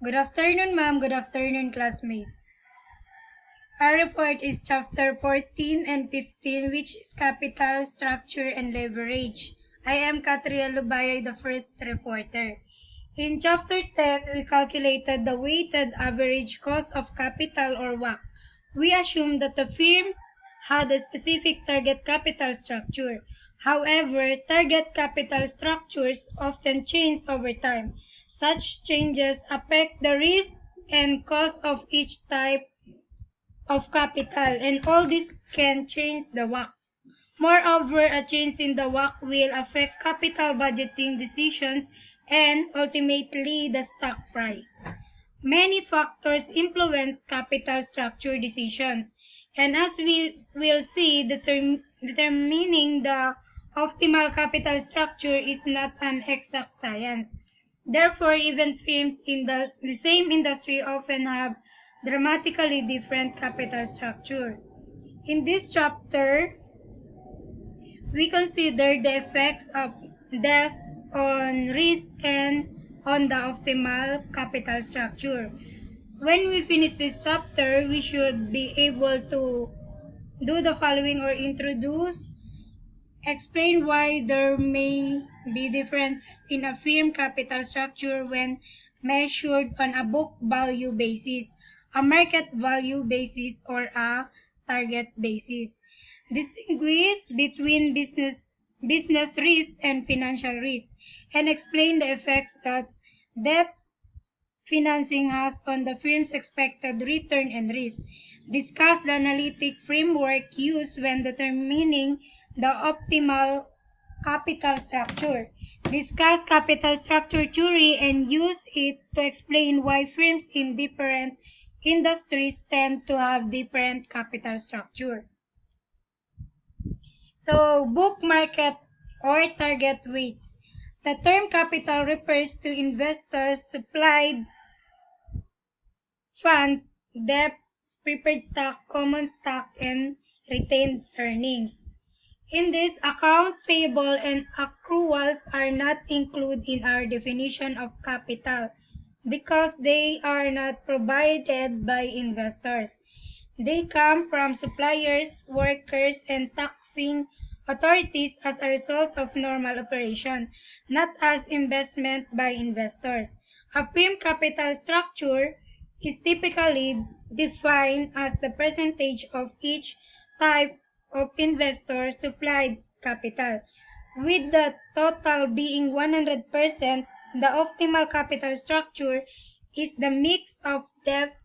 Good afternoon, ma'am. Good afternoon, classmate. Our report is chapter 14 and 15, which is capital, structure, and leverage. I am Catriel Fm, the first reporter. In chapter 10, we calculated the weighted average cost of capital or WACC. We assumed that the firms had a specific target capital structure. However, target capital structures often change over time. Such changes affect the risk and cost of each type of capital, and all this can change the WACC. Moreover, a change in the WACC will affect capital budgeting decisions and ultimately the stock price. Many factors influence capital structure decisions, and as we will see, determining the optimal capital structure is not an exact science. Therefore, even firms in the same industry often have dramatically different capital structure. In this chapter, we consider the effects of debt on risk and on the optimal capital structure. When we finish this chapter, we should be able to do the following or explain why there may be differences in a firm capital structure when measured on a book value basis, a market value basis, or a target basis. Distinguish between business risk and financial risk, and explain the effects that debt financing has on the firm's expected return and risk. Discuss the analytic framework used when determining the optimal capital structure. Discuss capital structure theory and use it to explain why firms in different industries tend to have different capital structure. So, book market or target weights. The term capital refers to investors' supplied funds, debt, preferred stock, common stock, and retained earnings. In this, account payable and accruals are not included in our definition of capital because they are not provided by investors. They come from suppliers, workers, and taxing authorities as a result of normal operation, not as investment by investors. A firm capital structure is typically defined as the percentage of each type of investor supplied capital, with the total being 100%. The optimal capital structure is the mix of debt,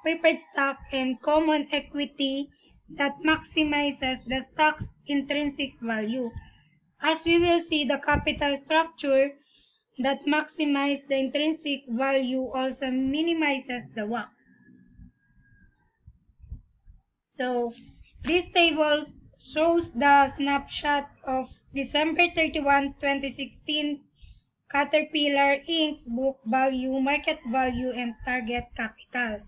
preferred stock, and common equity that maximizes the stock's intrinsic value. As we will see, the capital structure that maximizes the intrinsic value also minimizes the WACC. So, this table shows the snapshot of December 31, 2016 Caterpillar Inc.'s book value, market value, and target capital.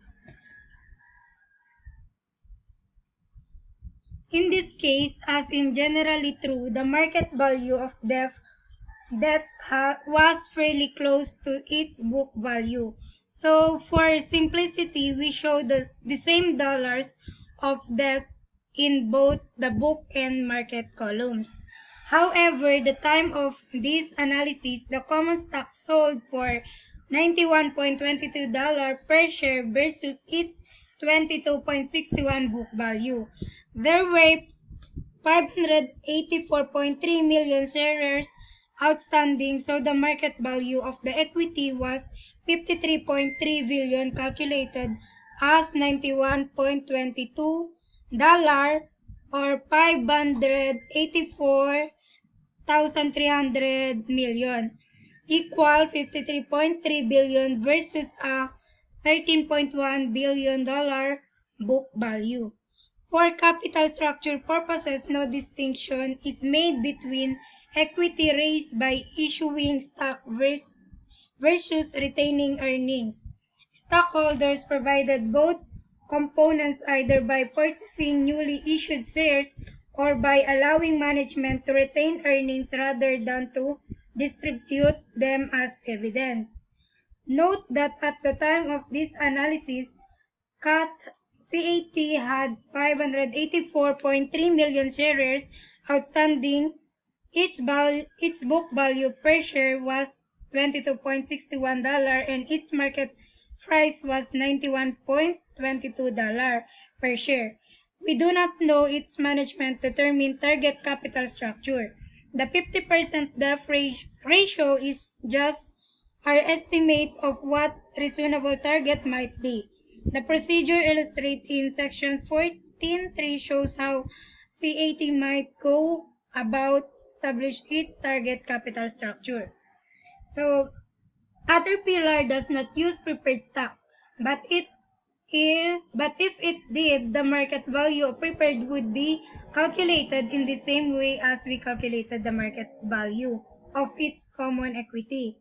In this case, as in generally true, the market value of debt was fairly close to its book value. So for simplicity, we show the same dollars of debt in both the book and market columns. However, the time of this analysis, the common stock sold for $91.22 per share versus its $22.61 book value. There were 584.3 million shares outstanding, so the market value of the equity was 53.3 billion, calculated as $91.22 or 584,300 million, equal 53.3 billion versus a $13.1 billion book value. For capital structure purposes, no distinction is made between equity raised by issuing stock versus retaining earnings. Stockholders provided both components either by purchasing newly issued shares or by allowing management to retain earnings rather than to distribute them as dividends. Note that at the time of this analysis, CAT had 584.3 million shares outstanding. Its book value per share was $22.61 and its market price was $91.22 per share. We do not know its management determined target capital structure. The 50% debt ratio is just our estimate of what reasonable target might be. The procedure illustrated in section 14.3 shows how CAT might go about establish its target capital structure. So, Caterpillar does not use preferred stock, but if it did, the market value of preferred would be calculated in the same way as we calculated the market value of its common equity.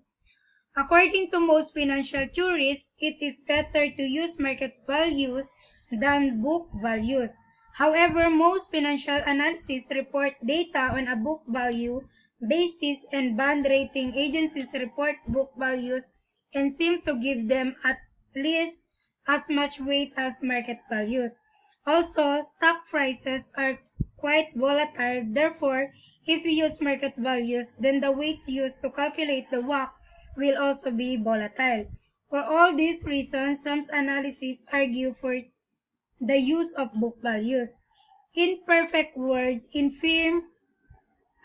According to most financial theorists, it is better to use market values than book values. However, most financial analysis report data on a book value basis and bond rating agencies report book values and seem to give them at least as much weight as market values. Also, stock prices are quite volatile. Therefore, if we use market values, then the weights used to calculate the WACC will also be volatile. For all these reasons, some analysts argue for the use of book values. In perfect world,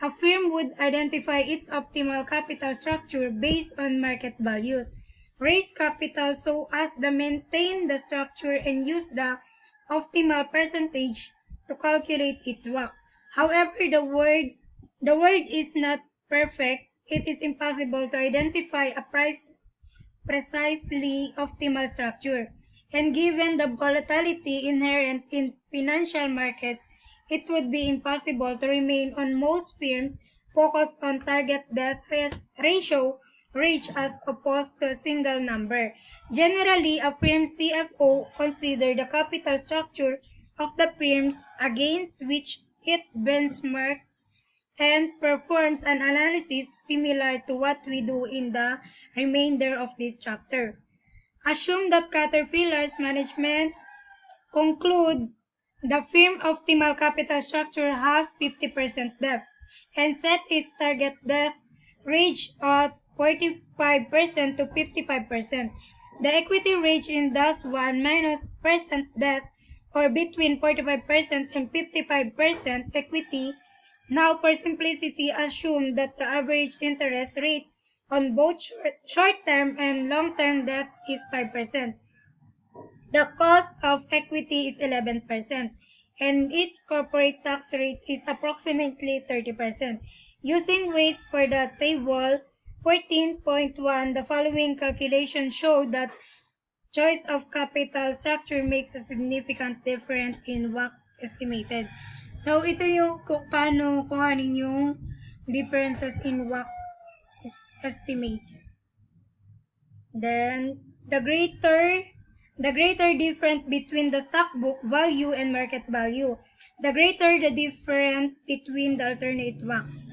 a firm would identify its optimal capital structure based on market values, raise capital so as to maintain the structure and use the optimal percentage to calculate its WACC. However, the world is not perfect. It is impossible to identify a precisely optimal structure. And given the volatility inherent in financial markets, it would be impossible to remain on most firms focused on target debt ratio reach as opposed to a single number. Generally, a firm's CFO considers the capital structure of the firms against which it benchmarks and performs an analysis similar to what we do in the remainder of this chapter. Assume that Caterpillar's management conclude the firm optimal capital structure has 50% debt and set its target debt range at 45% to 55%. The equity range in thus 1 minus percent debt or between 45% and 55% equity. Now, for simplicity, assume that the average interest rate on both short-term and long-term debt is 5%. The cost of equity is 11%, and its corporate tax rate is approximately 30%. Using weights for the table 14.1, the following calculations show that choice of capital structure makes a significant difference in WACC estimated. So, ito yung kung paano kuhanin yung differences in WACC estimates. Then, the greater difference between the stock book value and market value, the greater the difference between the alternate WACCs.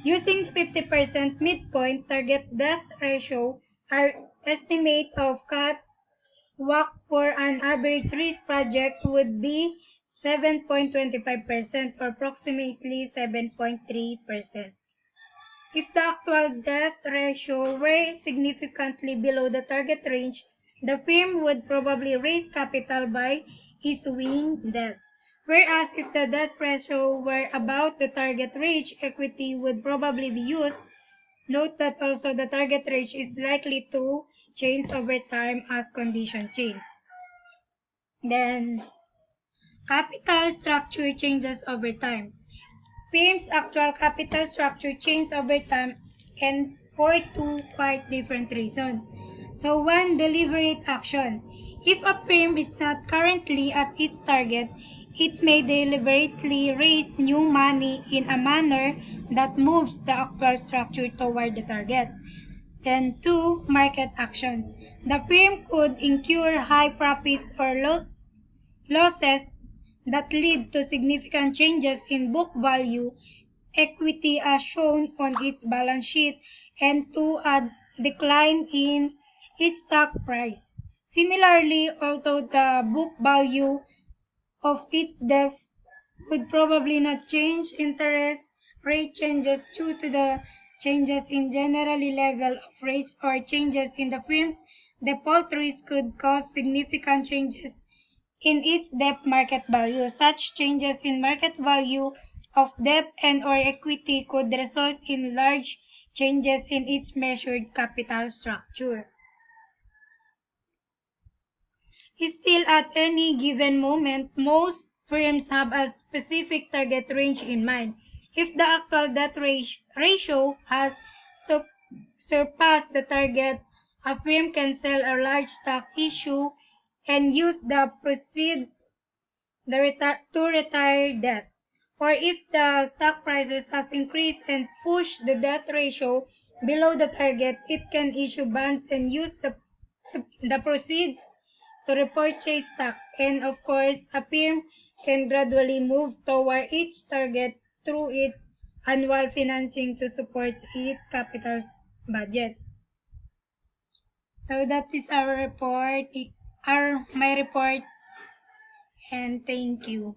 Using 50% midpoint target debt ratio, our estimate of CAT's WACC for an average risk project would be 7.25% or approximately 7.3%. If the actual debt ratio were significantly below the target range, the firm would probably raise capital by issuing debt. Whereas if the debt ratio were about the target range, equity would probably be used. Note that also the target range is likely to change over time as conditions change. Then, capital structure changes over time. Firms' actual capital structure changes over time and for two quite different reasons. So, one, deliberate action. If a firm is not currently at its target, it may deliberately raise new money in a manner that moves the actual structure toward the target. Then, two, market actions. The firm could incur high profits or losses that lead to significant changes in book value, equity as shown on its balance sheet, and to a decline in its stock price. Similarly, although the book value of its debt would probably not change, interest rate changes due to the changes in generally level of rates or changes in the firm's default risk could cause significant changes in its debt market value. Such changes in market value of debt and or equity could result in large changes in its measured capital structure. Still, at any given moment, most firms have a specific target range in mind. If the actual debt ratio has surpassed the target, a firm can sell a large stock issue and use the proceeds to retire debt. Or if the stock prices has increased and pushed the debt ratio below the target, it can issue bonds and use the proceeds to repurchase stock. And of course, a firm can gradually move toward its target through its annual financing to support its capital budget. So that is our report, my report, and thank you.